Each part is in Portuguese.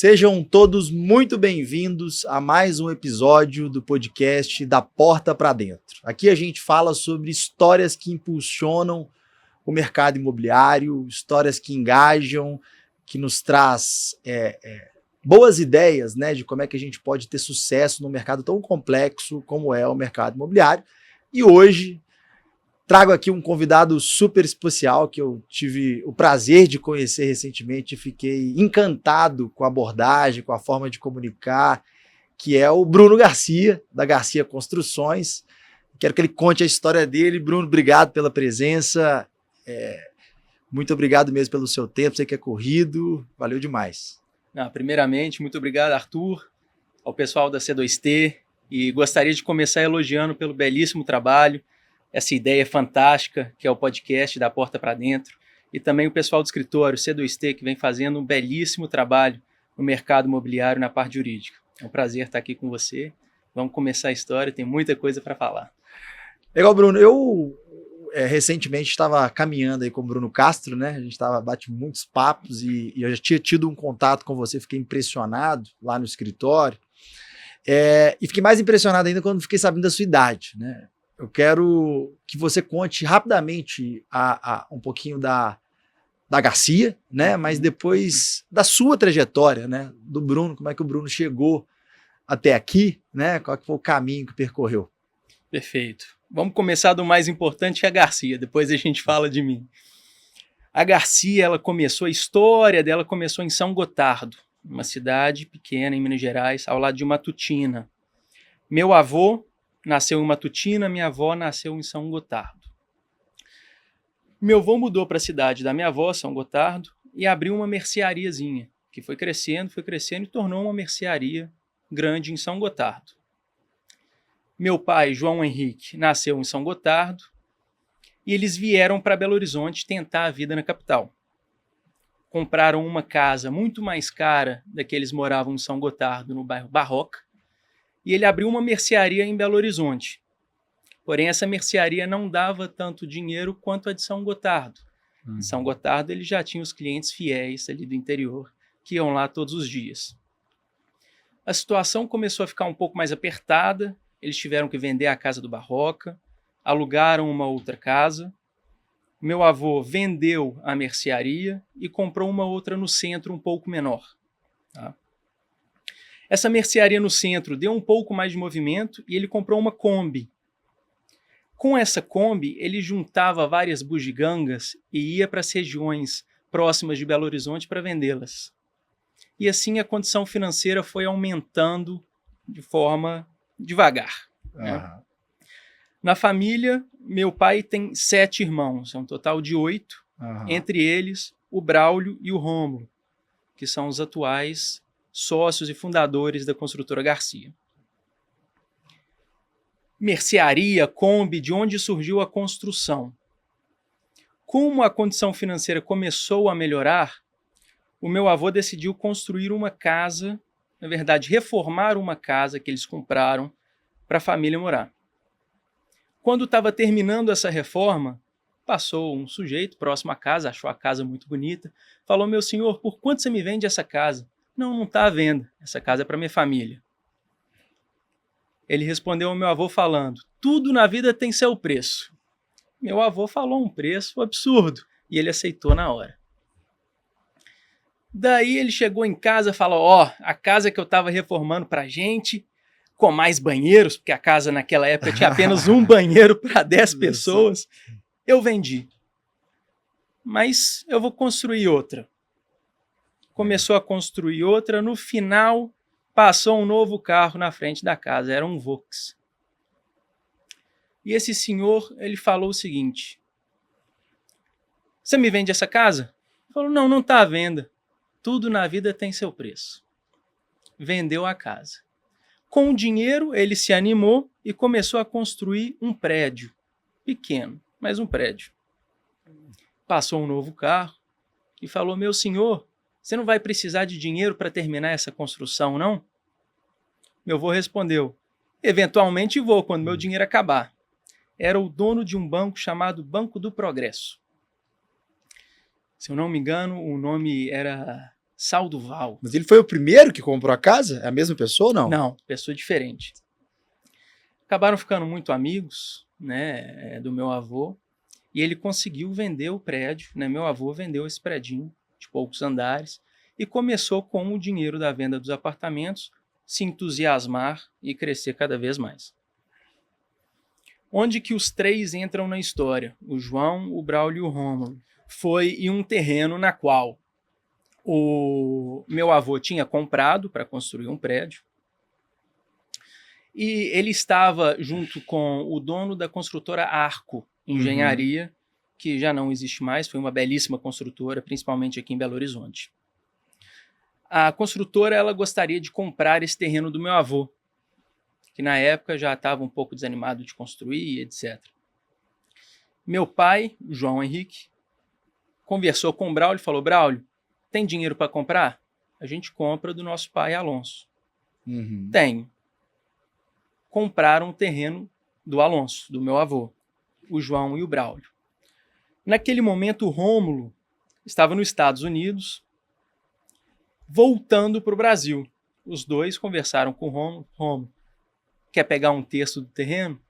Sejam todos muito bem-vindos a mais um episódio do podcast Da Porta para Dentro. Aqui a gente fala sobre histórias que impulsionam o mercado imobiliário, histórias que engajam, que nos traz boas ideias, né, de como é que a gente pode ter sucesso num mercado tão complexo como é o mercado imobiliário. E hoje trago aqui um convidado super especial que eu tive o prazer de conhecer recentemente e fiquei encantado com a abordagem, com a forma de comunicar, que é o Bruno Garcia, da Garcia Construções. Quero que ele conte a história dele. Bruno, obrigado pela presença. Muito obrigado mesmo pelo seu tempo, sei que é corrido, valeu demais. Primeiramente, muito obrigado, Arthur, ao pessoal da C2T, e gostaria de começar elogiando pelo belíssimo trabalho, essa ideia fantástica que é o podcast Da Porta para Dentro, e também o pessoal do escritório C2T, que vem fazendo um belíssimo trabalho no mercado imobiliário na parte jurídica. É um prazer estar aqui com você. Vamos começar a história, tem muita coisa para falar. Legal, Bruno. Eu recentemente estava caminhando aí com o Bruno Castro, né? A gente bate muitos papos e eu já tinha tido um contato com você, fiquei impressionado lá no escritório. E fiquei mais impressionado ainda quando fiquei sabendo da sua idade, né? Eu quero que você conte rapidamente um pouquinho da Garcia, né? Mas depois da sua trajetória, né? Do Bruno, como é que o Bruno chegou até aqui, né? Qual que foi o caminho que percorreu? Perfeito. Vamos começar do mais importante, que é a Garcia, depois a gente fala de mim. A Garcia, a história dela começou em São Gotardo, uma cidade pequena em Minas Gerais, ao lado de Matutina. Meu avô nasceu em Matutina, minha avó nasceu em São Gotardo. Meu avô mudou para a cidade da minha avó, São Gotardo, e abriu uma merceariazinha, que foi crescendo e tornou uma mercearia grande em São Gotardo. Meu pai, João Henrique, nasceu em São Gotardo e eles vieram para Belo Horizonte tentar a vida na capital. Compraram uma casa muito mais cara da que eles moravam em São Gotardo, no bairro Barroca, e ele abriu uma mercearia em Belo Horizonte. Porém, essa mercearia não dava tanto dinheiro quanto a de São Gotardo. Em São Gotardo, ele já tinha os clientes fiéis ali do interior, que iam lá todos os dias. A situação começou a ficar um pouco mais apertada. Eles tiveram que vender a casa do Barroca, alugaram uma outra casa. Meu avô vendeu a mercearia e comprou uma outra no centro um pouco menor. Tá? Essa mercearia no centro deu um pouco mais de movimento e ele comprou uma Kombi. Com essa Kombi, ele juntava várias bugigangas e ia para as regiões próximas de Belo Horizonte para vendê-las. E assim a condição financeira foi aumentando de forma devagar. Né? Na família, meu pai tem 7 irmãos, é um total de 8, entre eles o Braulio e o Rômulo, que são os atuais sócios e fundadores da construtora Garcia. Mercearia, Kombi, de onde surgiu a construção? Como a condição financeira começou a melhorar, o meu avô decidiu construir uma casa, na verdade, reformar uma casa que eles compraram para a família morar. Quando estava terminando essa reforma, passou um sujeito próximo à casa, achou a casa muito bonita, falou: meu senhor, por quanto você me vende essa casa? Não está à venda, essa casa é para minha família. Ele respondeu ao meu avô falando: tudo na vida tem seu preço. Meu avô falou um preço absurdo e ele aceitou na hora. Daí ele chegou em casa e falou: a casa que eu estava reformando para a gente, com mais banheiros, porque a casa naquela época tinha apenas um banheiro para 10 pessoas, eu vendi. Mas eu vou construir outra. Começou a construir outra, no final passou um novo carro na frente da casa, era um Vox. E esse senhor, ele falou o seguinte: você me vende essa casa? Ele falou: não está à venda. Tudo na vida tem seu preço. Vendeu a casa. Com o dinheiro, ele se animou e começou a construir um prédio. Pequeno, mas um prédio. Passou um novo carro e falou: meu senhor, você não vai precisar de dinheiro para terminar essa construção, não? Meu avô respondeu: eventualmente vou, quando meu dinheiro acabar. Era o dono de um banco chamado Banco do Progresso. Se eu não me engano, o nome era Saldoval. Mas ele foi o primeiro que comprou a casa? É a mesma pessoa ou não? Não, pessoa diferente. Acabaram ficando muito amigos, né, do meu avô, e ele conseguiu vender o prédio, né? Meu avô vendeu esse predinho de poucos andares e começou com o dinheiro da venda dos apartamentos se entusiasmar e crescer cada vez mais. Onde que os três entram na história? O João, o Braulio e o Rômulo. Foi em um terreno na qual o meu avô tinha comprado para construir um prédio e ele estava junto com o dono da construtora Arco Engenharia, que já não existe mais, foi uma belíssima construtora, principalmente aqui em Belo Horizonte. A construtora ela gostaria de comprar esse terreno do meu avô, que na época já estava um pouco desanimado de construir, etc. Meu pai, João Henrique, conversou com o Braulio e falou: Braulio, tem dinheiro para comprar? A gente compra do nosso pai Alonso. Tenho. Compraram o terreno do Alonso, do meu avô, o João e o Braulio. Naquele momento, o Rômulo estava nos Estados Unidos, voltando para o Brasil. Os dois conversaram com o Rômulo. Rômulo, quer pegar um terço do terreno?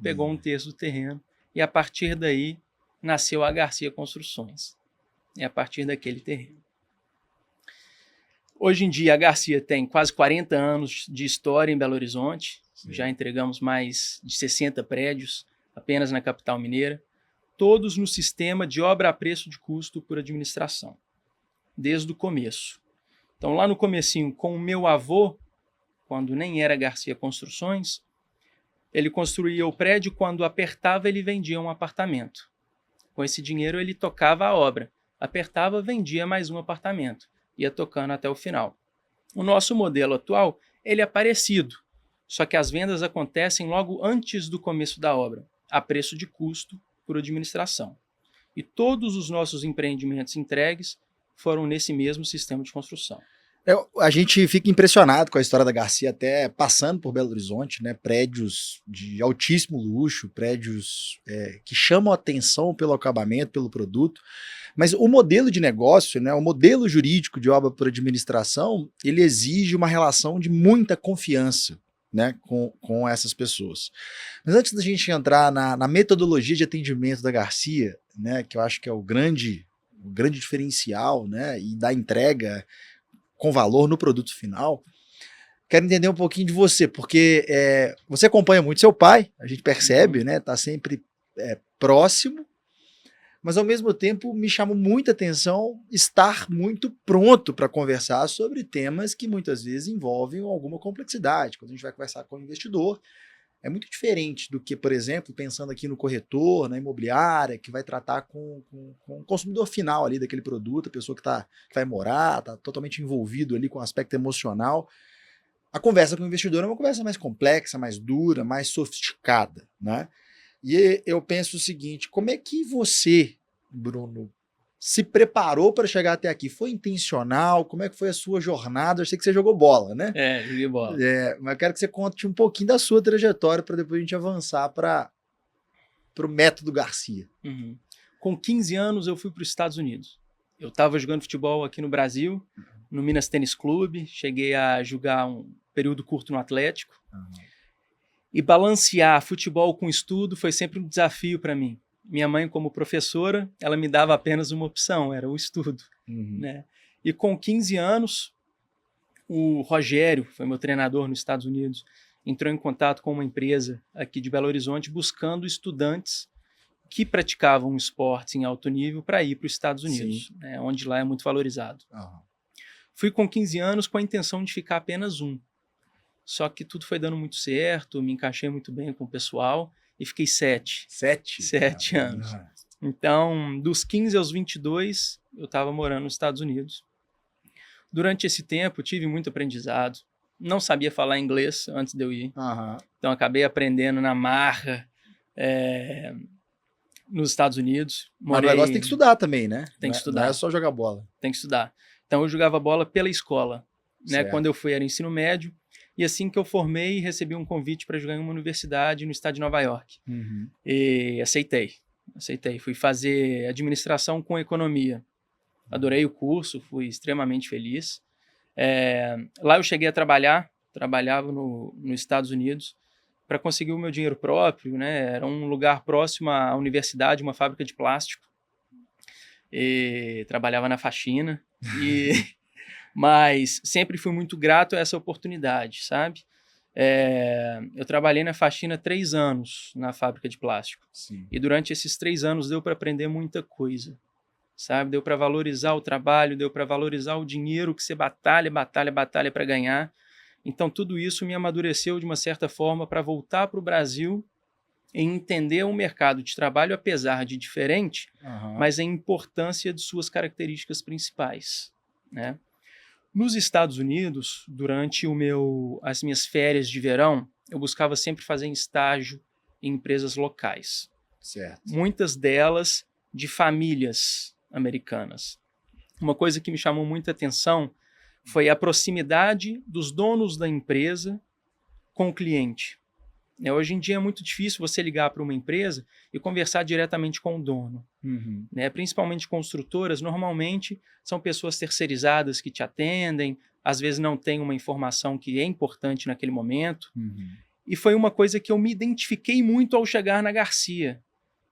Pegou um terço do terreno. E a partir daí, nasceu a Garcia Construções. É a partir daquele terreno. Hoje em dia, a Garcia tem quase 40 anos de história em Belo Horizonte. Sim. Já entregamos mais de 60 prédios apenas na capital mineira, todos no sistema de obra a preço de custo por administração, desde o começo. Então, lá no comecinho, com o meu avô, quando nem era Garcia Construções, ele construía o prédio, quando apertava, ele vendia um apartamento. Com esse dinheiro, ele tocava a obra. Apertava, vendia mais um apartamento. Ia tocando até o final. O nosso modelo atual, ele é parecido, só que as vendas acontecem logo antes do começo da obra, a preço de custo por administração. E todos os nossos empreendimentos entregues foram nesse mesmo sistema de construção. A gente fica impressionado com a história da Garcia, até passando por Belo Horizonte, né? Prédios de altíssimo luxo, prédios que chamam a atenção pelo acabamento, pelo produto. Mas o modelo de negócio, né, o modelo jurídico de obra por administração, ele exige uma relação de muita confiança, né, com essas pessoas. Mas antes da gente entrar na metodologia de atendimento da Garcia, né, que eu acho que é o grande diferencial, né, e da entrega com valor no produto final, quero entender um pouquinho de você, porque você acompanha muito seu pai, a gente percebe, né, tá sempre próximo, mas ao mesmo tempo me chama muita atenção estar muito pronto para conversar sobre temas que muitas vezes envolvem alguma complexidade. Quando a gente vai conversar com o investidor, é muito diferente do que, por exemplo, pensando aqui no corretor, na imobiliária, que vai tratar com o consumidor final ali daquele produto, a pessoa que vai morar, está totalmente envolvido ali com o aspecto emocional. A conversa com o investidor é uma conversa mais complexa, mais dura, mais sofisticada, né? E eu penso o seguinte: como é que você, Bruno, se preparou para chegar até aqui? Foi intencional? Como é que foi a sua jornada? Eu sei que você jogou bola, né? Joguei bola. Mas eu quero que você conte um pouquinho da sua trajetória para depois a gente avançar para o método Garcia. Uhum. Com 15 anos eu fui para os Estados Unidos. Eu estava jogando futebol aqui no Brasil, no Minas Tênis Clube. Cheguei a jogar um período curto no Atlético. E balancear futebol com estudo foi sempre um desafio para mim. Minha mãe, como professora, ela me dava apenas uma opção, era o estudo. Né? E com 15 anos, o Rogério, foi meu treinador nos Estados Unidos, entrou em contato com uma empresa aqui de Belo Horizonte buscando estudantes que praticavam esportes em alto nível para ir para os Estados Unidos, né? Onde lá é muito valorizado. Fui com 15 anos com a intenção de ficar apenas um. Só que tudo foi dando muito certo, me encaixei muito bem com o pessoal e fiquei 7 anos. Então, dos 15 aos 22, eu estava morando nos Estados Unidos. Durante esse tempo, tive muito aprendizado. Não sabia falar inglês antes de eu ir. Então, acabei aprendendo na marra nos Estados Unidos. Mas o negócio tem que estudar também, né? Tem que estudar. Não é só jogar bola. Tem que estudar. Então, eu jogava bola pela escola. Né? Quando eu fui, era ensino médio. E assim que eu formei, recebi um convite para jogar em uma universidade no estado de Nova York. E aceitei. Fui fazer administração com economia. Adorei o curso, fui extremamente feliz. Lá eu cheguei a trabalhava nos Estados Unidos para conseguir o meu dinheiro próprio, né? Era um lugar próximo à universidade, uma fábrica de plástico. E trabalhava na faxina, mas sempre fui muito grato a essa oportunidade, sabe? Eu trabalhei na faxina 3 anos na fábrica de plástico. Sim. E durante esses 3 anos deu para aprender muita coisa, sabe? Deu para valorizar o trabalho, deu para valorizar o dinheiro que você batalha para ganhar. Então tudo isso me amadureceu de uma certa forma para voltar para o Brasil e entender o mercado de trabalho, apesar de diferente, mas a importância de suas características principais, né? Nos Estados Unidos, durante as minhas férias de verão, eu buscava sempre fazer estágio em empresas locais. Certo. Muitas delas de famílias americanas. Uma coisa que me chamou muita atenção foi a proximidade dos donos da empresa com o cliente. Hoje em dia é muito difícil você ligar para uma empresa e conversar diretamente com o dono. Né? Principalmente construtoras, normalmente são pessoas terceirizadas que te atendem, às vezes não tem uma informação que é importante naquele momento. E foi uma coisa que eu me identifiquei muito ao chegar na Garcia.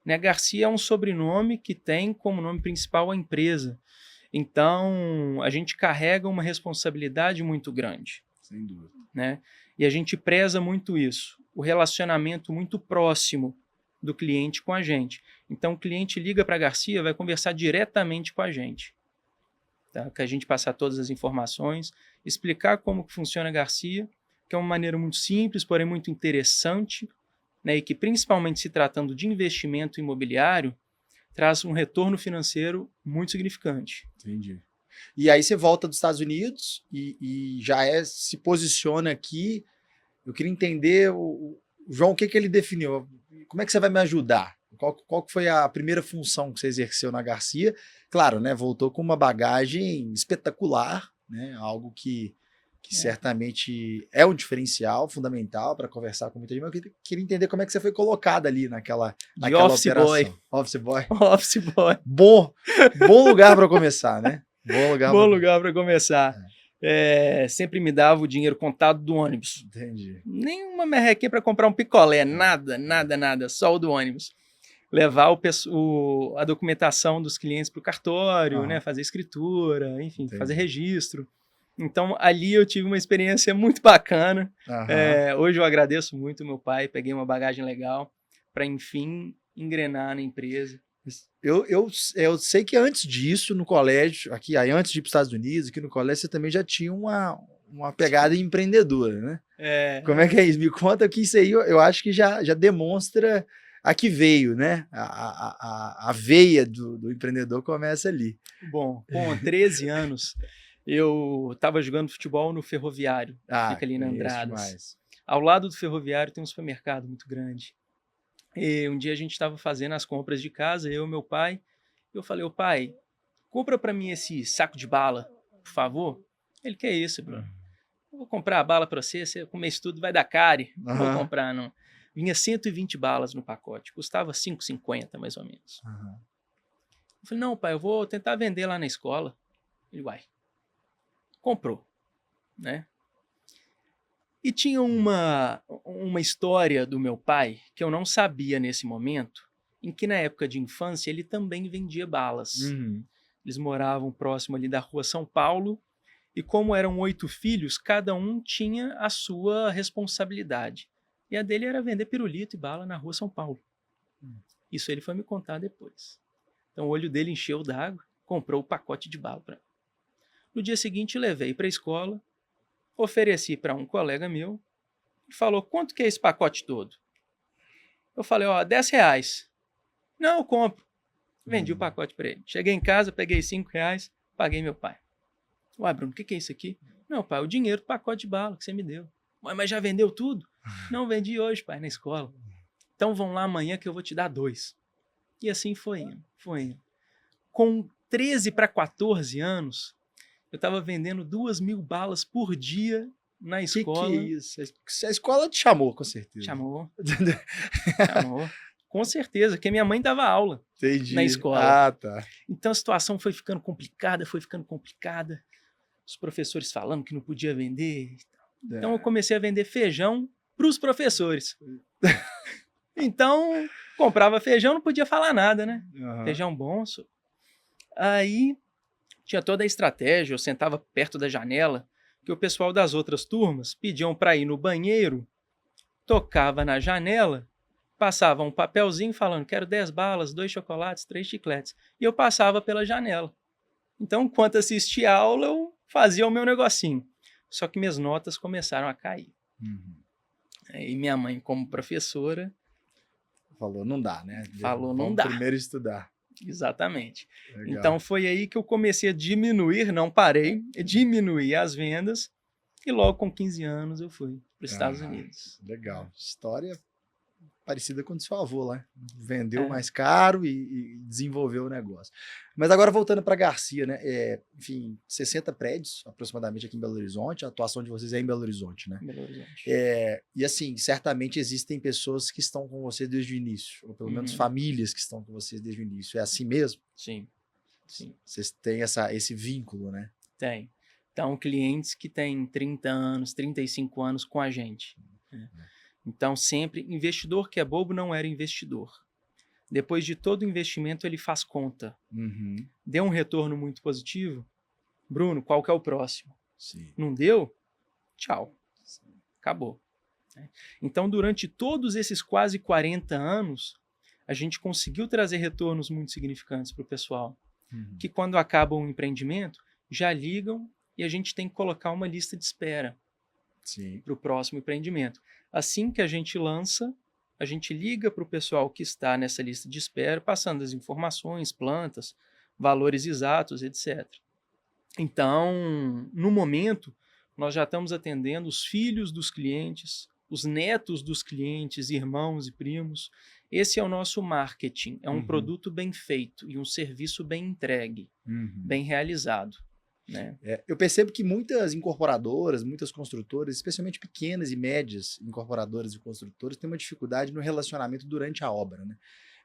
Né? Garcia é um sobrenome que tem como nome principal a empresa. Então, a gente carrega uma responsabilidade muito grande. Sem dúvida. Né? E a gente preza muito isso, o relacionamento muito próximo do cliente com a gente. Então, o cliente liga para a Garcia, vai conversar diretamente com a gente. Tá? Que a gente passar todas as informações, explicar como que funciona a Garcia, que é uma maneira muito simples, porém muito interessante, né? E que, principalmente se tratando de investimento imobiliário, traz um retorno financeiro muito significante. Entendi. E aí você volta dos Estados Unidos e já se posiciona aqui. Eu queria entender, João, o que ele definiu? Como é que você vai me ajudar? Qual que foi a primeira função que você exerceu na Garcia? Claro, né? Voltou com uma bagagem espetacular, né? Algo que certamente é um diferencial fundamental para conversar com muita gente. Mas eu queria entender como é que você foi colocado ali naquela office operação. Boy. Office boy. Office boy. Bom lugar para começar, né? Bom lugar para começar. Sempre me dava o dinheiro contado do ônibus. Entendi. Nenhuma merrequinha para comprar um picolé, nada, só o do ônibus. Levar a documentação dos clientes para o cartório, né, fazer escritura, enfim, Entendi. fazer registro. Então, ali eu tive uma experiência muito bacana. Hoje eu agradeço muito o meu pai, peguei uma bagagem legal para, enfim, engrenar na empresa. Eu sei que antes disso, no colégio, antes de ir para os Estados Unidos, aqui no colégio, você também já tinha uma pegada empreendedora, né? Como é que é isso? Me conta que isso aí eu acho que já demonstra a que veio, né? A veia do empreendedor começa ali. Bom, com 13 anos, eu estava jogando futebol no Ferroviário, fica ali na Andradas. Ao lado do Ferroviário tem um supermercado muito grande. E um dia a gente estava fazendo as compras de casa, eu e meu pai. Eu falei, ô pai, compra para mim esse saco de bala, por favor. Ele, que é isso, Bruno? Eu vou comprar a bala para você comer isso tudo vai dar cárie. Não vou comprar, não. Vinha 120 balas no pacote, custava R$5,50 mais ou menos. Eu falei, não pai, eu vou tentar vender lá na escola. Ele, uai. Comprou, né? E tinha uma história do meu pai que eu não sabia nesse momento, em que na época de infância ele também vendia balas. Eles moravam próximo ali da rua São Paulo e como eram 8 filhos, cada um tinha a sua responsabilidade. E a dele era vender pirulito e bala na rua São Paulo. Isso ele foi me contar depois. Então o olho dele encheu d'água, comprou o pacote de bala para mim. No dia seguinte levei para a escola, ofereci para um colega meu e falou, quanto que é esse pacote todo? Eu falei, R$10. Não, eu compro. Vendi o pacote para ele. Cheguei em casa, peguei R$5, paguei meu pai. Ué, Bruno, o que é isso aqui? Não, pai, o dinheiro do pacote de bala que você me deu. Ué, mas já vendeu tudo? Não, vendi hoje, pai, na escola. Então vão lá amanhã que eu vou te dar 2. E assim foi indo. Com 13 para 14 anos, eu estava vendendo 2.000 balas por dia na escola. Que é isso? A escola te chamou, com certeza. Chamou. Com certeza, porque minha mãe dava aula Entendi. na escola. Ah, tá. Então a situação foi ficando complicada. Os professores falando que não podia vender. Então eu comecei a vender feijão para os professores. Então, comprava feijão, não podia falar nada, né? Uhum. Feijão bom. Aí tinha toda a estratégia, eu sentava perto da janela, que o pessoal das outras turmas pediam para ir no banheiro, tocava na janela, passava um papelzinho falando, quero 10 balas, 2 chocolates, 3 chicletes. E eu passava pela janela. Então, enquanto assistia a aula, eu fazia o meu negocinho. Só que minhas notas começaram a cair. Uhum. E minha mãe, como professora... Falou, não dá, né? Falou, não Vamos dá. primeiro estudar. Exatamente. Legal. Então, foi aí que eu comecei a diminuir, não parei, diminuir as vendas. E logo com 15 anos eu fui para os Estados Unidos. Legal. História parecida com o do seu avô, né? Vendeu mais caro e desenvolveu o negócio. Mas agora voltando para Garcia, né? Enfim, 60 prédios aproximadamente aqui em Belo Horizonte. A atuação de vocês é em Belo Horizonte, né? Belo Horizonte. E assim, certamente existem pessoas que estão com você desde o início, ou pelo menos famílias que estão com vocês desde o início. É assim mesmo? Sim. Sim. Vocês têm esse vínculo, né? Tem. Então, clientes que têm 30 anos, 35 anos com a gente. Então, sempre, investidor que é bobo não era investidor. Depois de todo o investimento, ele faz conta. Deu um retorno muito positivo? Bruno, qual que é o próximo? Sim. Não deu? Tchau. Acabou. Então, durante todos esses quase 40 anos, a gente conseguiu trazer retornos muito significantes para o pessoal. Que quando acaba um empreendimento, já ligam e a gente tem que colocar uma lista de espera para o próximo empreendimento. Assim que a gente lança, a gente liga para o pessoal que está nessa lista de espera, passando as informações, plantas, valores exatos, etc. Então, no momento, nós já estamos atendendo os filhos dos clientes, os netos dos clientes, irmãos e primos. Esse é o nosso marketing. É um produto bem feito e um serviço bem entregue, bem realizado. Né? Eu percebo que muitas incorporadoras, muitas construtoras, especialmente pequenas e médias incorporadoras e construtoras, têm uma dificuldade no relacionamento durante a obra, né?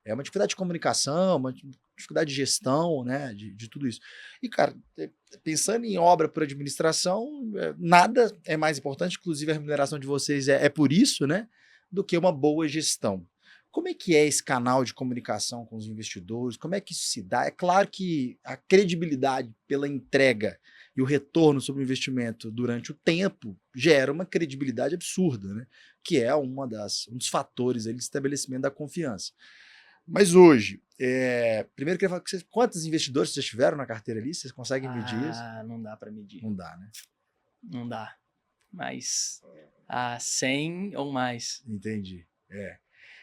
É uma dificuldade de comunicação, uma dificuldade de gestão, né? De tudo isso. E, cara, pensando em obra por administração, nada é mais importante, inclusive a remuneração de vocês é por isso, né? Do que uma boa gestão. Como é que é esse canal de comunicação com os investidores? Como é que isso se dá? É claro que a credibilidade pela entrega e o retorno sobre o investimento durante o tempo gera uma credibilidade absurda, né? Que é um dos fatores aí de estabelecimento da confiança. Mas hoje, primeiro eu queria falar com vocês, quantos investidores vocês tiveram na carteira ali? Vocês conseguem medir isso? Não dá para medir. Não dá, né? Não dá. Mas 100 ou mais. Entendi.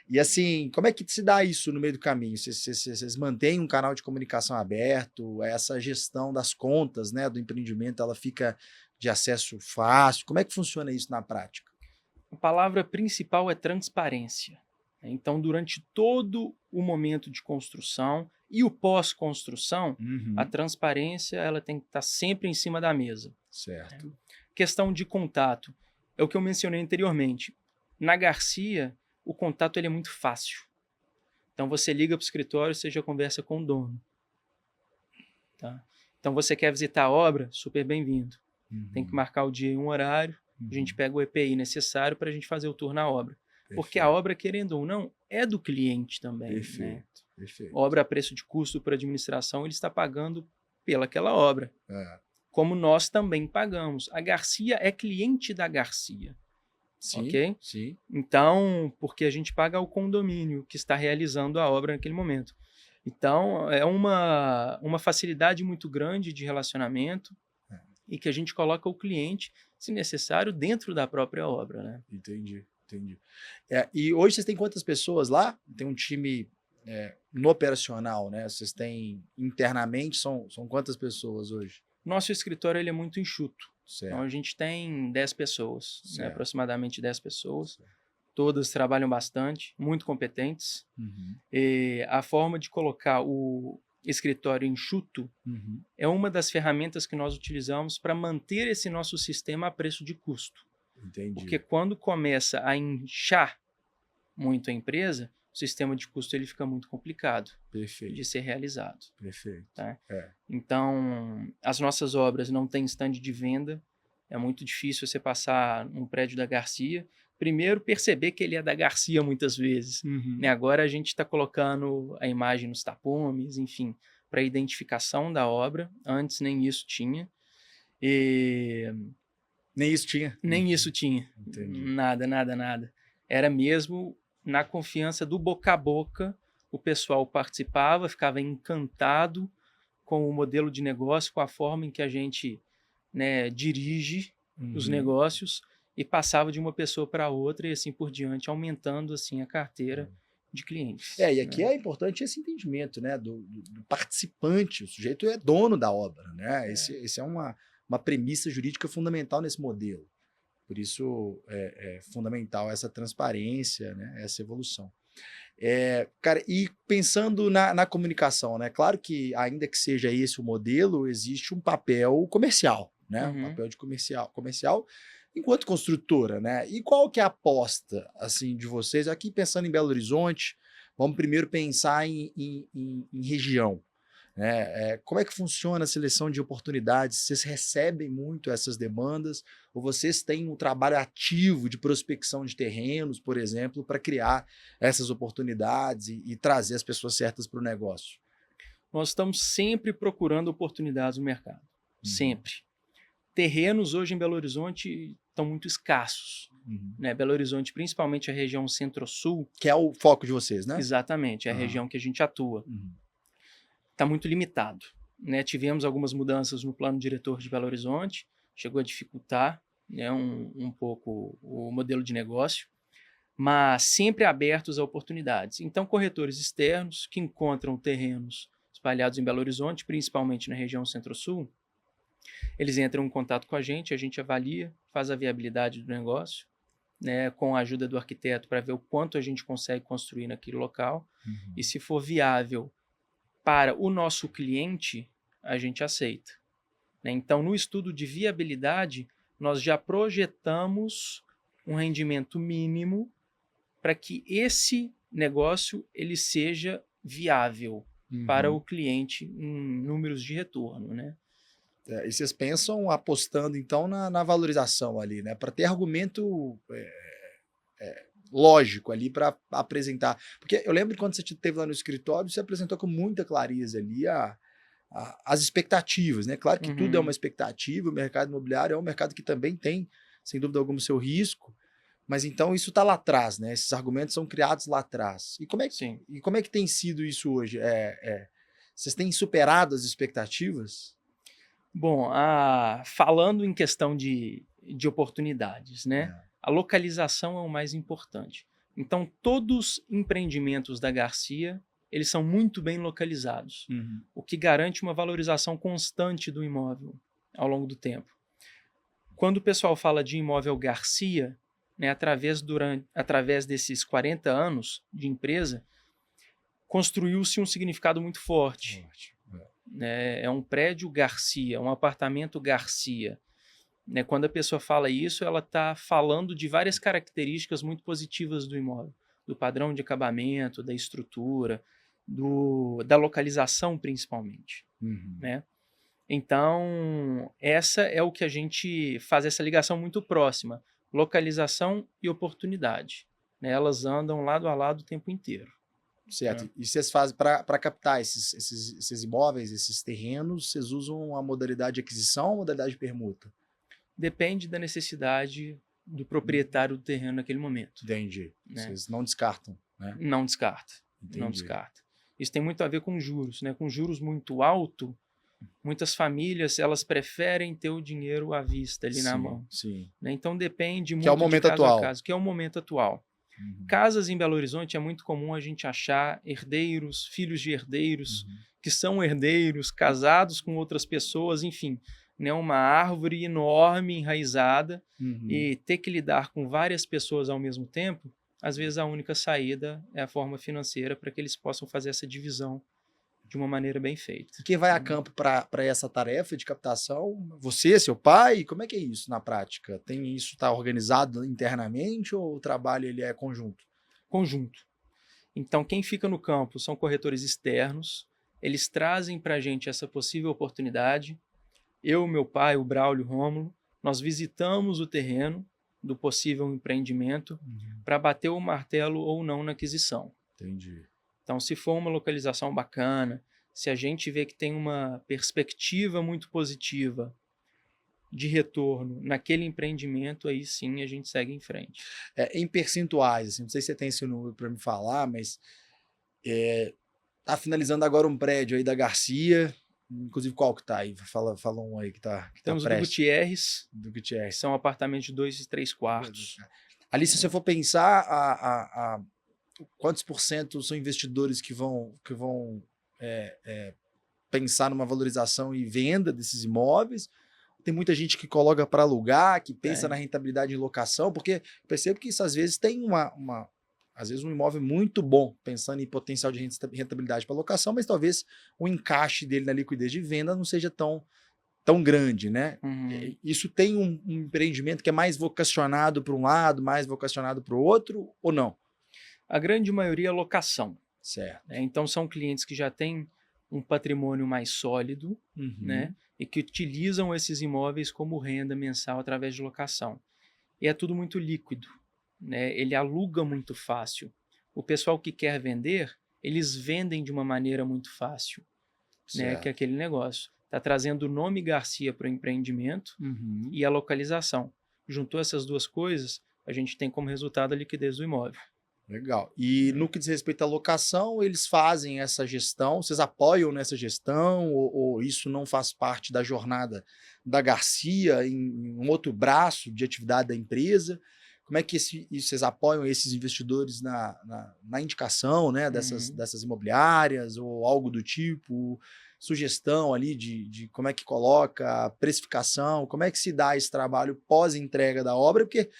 E assim, como é que se dá isso no meio do caminho? Vocês mantêm um canal de comunicação aberto? Essa gestão das contas, né, do empreendimento, ela fica de acesso fácil? Como é que funciona isso na prática? A palavra principal é transparência. Então, durante todo o momento de construção e o pós-construção, a transparência ela tem que estar sempre em cima da mesa. Certo. Questão de contato. É o que eu mencionei anteriormente. Na Garcia, o contato ele é muito fácil. Então, você liga para o escritório, você já conversa com o dono. Tá? Então, você quer visitar a obra? Super bem-vindo. Tem que marcar o dia e um horário. A gente pega o EPI necessário para a gente fazer o tour na obra. Porque a obra, querendo ou não, é do cliente também. Perfeito. Obra a preço de custo por administração, ele está pagando pelaquela obra. Como nós também pagamos. A Garcia é cliente da Garcia. Sim, ok? Sim. Então, porque a gente paga o condomínio que está realizando a obra naquele momento. Então, é uma facilidade muito grande de relacionamento e que a gente coloca o cliente, se necessário, dentro da própria obra. Né? Entendi. E hoje vocês têm quantas pessoas lá? Tem um time no operacional, né? Vocês têm internamente, são quantas pessoas hoje? Nosso escritório ele é muito enxuto. Certo. Então a gente tem 10 pessoas, né? Aproximadamente 10 pessoas. Certo. Todas trabalham bastante, muito competentes. E a forma de colocar o escritório enxuto é uma das ferramentas que nós utilizamos para manter esse nosso sistema a preço de custo. Entendi. Porque quando começa a inchar muito a empresa, o sistema de custo ele fica muito complicado Perfeito. de ser realizado. Perfeito. Tá? É. Então, as nossas obras não têm stand de venda, é muito difícil você passar num prédio da Garcia. Primeiro, perceber que ele é da Garcia muitas vezes. Né? Agora a gente está colocando a imagem nos tapumes, enfim, para identificação da obra. Antes nem isso tinha. Nem isso tinha? Nem isso tinha. Entendi. Nada. Era mesmo na confiança do boca a boca, o pessoal participava, ficava encantado com o modelo de negócio, com a forma em que a gente, né, dirige os negócios, e passava de uma pessoa para outra e assim por diante, aumentando assim a carteira de clientes. E aqui é importante esse entendimento, né, do participante. O sujeito é dono da obra, né? Esse é uma premissa jurídica fundamental nesse modelo. Por isso é fundamental essa transparência, né, essa evolução. Cara, e pensando na comunicação, né? Claro que, ainda que seja esse o modelo, existe um papel comercial, né? Um papel de comercial enquanto construtora, né? E qual que é a aposta, assim, de vocês? Aqui, pensando em Belo Horizonte, vamos primeiro pensar em região. Como é que funciona a seleção de oportunidades? Vocês recebem muito essas demandas ou vocês têm um trabalho ativo de prospecção de terrenos, por exemplo, para criar essas oportunidades e trazer as pessoas certas para o negócio? Nós estamos sempre procurando oportunidades no mercado. Sempre. Terrenos hoje em Belo Horizonte estão muito escassos. Né? Belo Horizonte, principalmente a região centro-sul. Que é o foco de vocês, né? Exatamente, é a região que a gente atua. Está muito limitado. Né? Tivemos algumas mudanças no plano diretor de Belo Horizonte, chegou a dificultar, né, um pouco o modelo de negócio, mas sempre abertos a oportunidades. Então, corretores externos que encontram terrenos espalhados em Belo Horizonte, principalmente na região centro-sul, eles entram em contato com a gente avalia, faz a viabilidade do negócio, né, com a ajuda do arquiteto para ver o quanto a gente consegue construir naquele local, e se for viável para o nosso cliente, a gente aceita. Né? Então, no estudo de viabilidade, nós já projetamos um rendimento mínimo para que esse negócio ele seja viável para o cliente em números de retorno. Né? E vocês pensam apostando, então, na valorização ali, né? Para ter argumento lógico ali para apresentar. Porque eu lembro que quando você esteve lá no escritório, você apresentou com muita clareza ali as expectativas, né? Claro que tudo é uma expectativa, o mercado imobiliário é um mercado que também tem, sem dúvida alguma, o seu risco, mas então isso está lá atrás, né? Esses argumentos são criados lá atrás. E como é que tem sido isso hoje? Vocês têm superado as expectativas? Bom, falando em questão de oportunidades, né? A localização é o mais importante. Então, todos os empreendimentos da Garcia, eles são muito bem localizados, o que garante uma valorização constante do imóvel ao longo do tempo. Quando o pessoal fala de imóvel Garcia, né, através desses 40 anos de empresa, construiu-se um significado muito forte. É um prédio Garcia, um apartamento Garcia. Né? Quando a pessoa fala isso, ela está falando de várias características muito positivas do imóvel, do padrão de acabamento, da estrutura, da localização principalmente. Né? Então, essa é o que a gente faz essa ligação muito próxima, localização e oportunidade. Né? Elas andam lado a lado o tempo inteiro. Certo. E vocês fazem, para captar esses imóveis, esses terrenos, vocês usam a modalidade de aquisição ou a modalidade de permuta? Depende da necessidade do proprietário do terreno naquele momento. Entendi. Né? Vocês não descartam, né? Não descarta. Entendi. Não descarta. Isso tem muito a ver com juros, né? Com juros muito alto, muitas famílias elas preferem ter o dinheiro à vista ali na mão. Sim. Né? Então depende muito que é o momento de caso atual. a caso, que é o momento atual. Casas em Belo Horizonte é muito comum a gente achar herdeiros, filhos de herdeiros, que são herdeiros, casados com outras pessoas, enfim, né, uma árvore enorme, enraizada, e ter que lidar com várias pessoas ao mesmo tempo, às vezes a única saída é a forma financeira para que eles possam fazer essa divisão de uma maneira bem feita. E quem vai a campo para essa tarefa de captação? Você, seu pai? Como é que é isso na prática? Isso está organizado internamente ou o trabalho ele é conjunto? Conjunto. Então, quem fica no campo são corretores externos, eles trazem para a gente essa possível oportunidade. Eu, meu pai, o Braulio, o Rômulo, nós visitamos o terreno do possível empreendimento para bater o martelo ou não na aquisição. Entendi. Então, se for uma localização bacana, se a gente vê que tem uma perspectiva muito positiva de retorno naquele empreendimento, aí sim a gente segue em frente. Em percentuais, assim, não sei se você tem esse número para me falar, mas tá finalizando agora um prédio aí da Garcia, inclusive qual que tá aí? Fala um aí que tá Temos o do prestes. Gutierrez, Do que Gutierrez. são apartamentos de 2 e 3 quartos. Ali, se você for pensar, quantos por cento são investidores que vão pensar numa valorização e venda desses imóveis? Tem muita gente que coloca para alugar, que pensa na rentabilidade em locação, porque eu percebo que isso às vezes tem às vezes um imóvel muito bom, pensando em potencial de rentabilidade para locação, mas talvez o encaixe dele na liquidez de venda não seja tão grande, né? Uhum. Isso tem um empreendimento que é mais vocacionado para um lado, mais vocacionado para o outro, ou não? A grande maioria é locação. Certo. Então, são clientes que já têm um patrimônio mais sólido, né? E que utilizam esses imóveis como renda mensal através de locação. E é tudo muito líquido, né? Ele aluga muito fácil. O pessoal que quer vender, eles vendem de uma maneira muito fácil, né? Que é aquele negócio. Está trazendo o nome Garcia para o empreendimento e a localização. Juntou essas duas coisas, a gente tem como resultado a liquidez do imóvel. Legal. E no que diz respeito à locação, eles fazem essa gestão? Vocês apoiam nessa gestão? Ou isso não faz parte da jornada da Garcia em um outro braço de atividade da empresa? Como é que vocês apoiam esses investidores na indicação, né, dessas imobiliárias ou algo do tipo? Sugestão ali de como é que coloca, precificação, como é que se dá esse trabalho pós-entrega da obra? Porque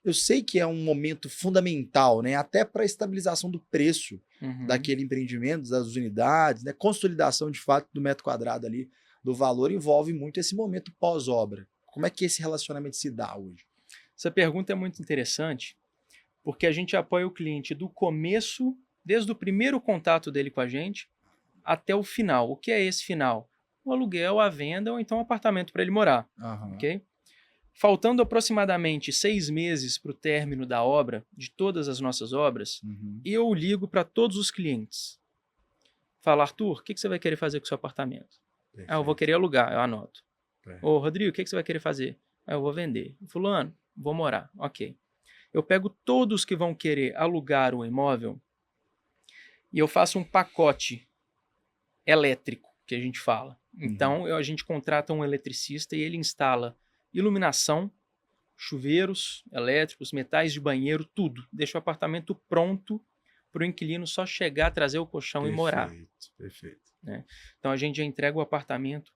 eu sei que é um momento fundamental, né, até para a estabilização do preço daquele empreendimento, das unidades, né, consolidação de fato do metro quadrado ali, do valor, envolve muito esse momento pós-obra. Como é que esse relacionamento se dá hoje? Essa pergunta é muito interessante, porque a gente apoia o cliente do começo, desde o primeiro contato dele com a gente, até o final. O que é esse final? O aluguel, a venda ou então um apartamento para ele morar. Ok? Faltando aproximadamente 6 meses para o término da obra, de todas as nossas obras, eu ligo para todos os clientes. Falo, Arthur, o que você vai querer fazer com o seu apartamento? Eu vou querer alugar, eu anoto. Ô, Rodrigo, o que você vai querer fazer? Eu vou vender. Fulano, vou morar. Ok. Eu pego todos que vão querer alugar o imóvel e eu faço um pacote elétrico, que a gente fala. Então, a gente contrata um eletricista e ele instala iluminação, chuveiros elétricos, metais de banheiro, tudo. Deixa o apartamento pronto para o inquilino só chegar, trazer o colchão e morar. Perfeito. Né? Então, a gente já entrega o apartamento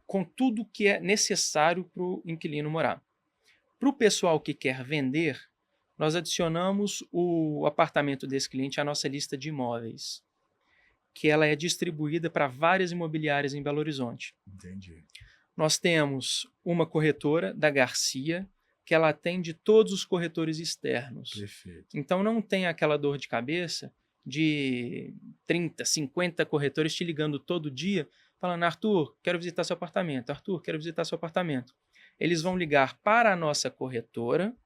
com tudo que é necessário para o inquilino morar. Para o pessoal que quer vender, nós adicionamos o apartamento desse cliente à nossa lista de imóveis, que ela é distribuída para várias imobiliárias em Belo Horizonte. Entendi. Nós temos uma corretora da Garcia, que ela atende todos os corretores externos. Perfeito. Então não tem aquela dor de cabeça de 30, 50 corretores te ligando todo dia, falando, Arthur, quero visitar seu apartamento. Arthur, quero visitar seu apartamento. Eles vão ligar para a nossa corretora,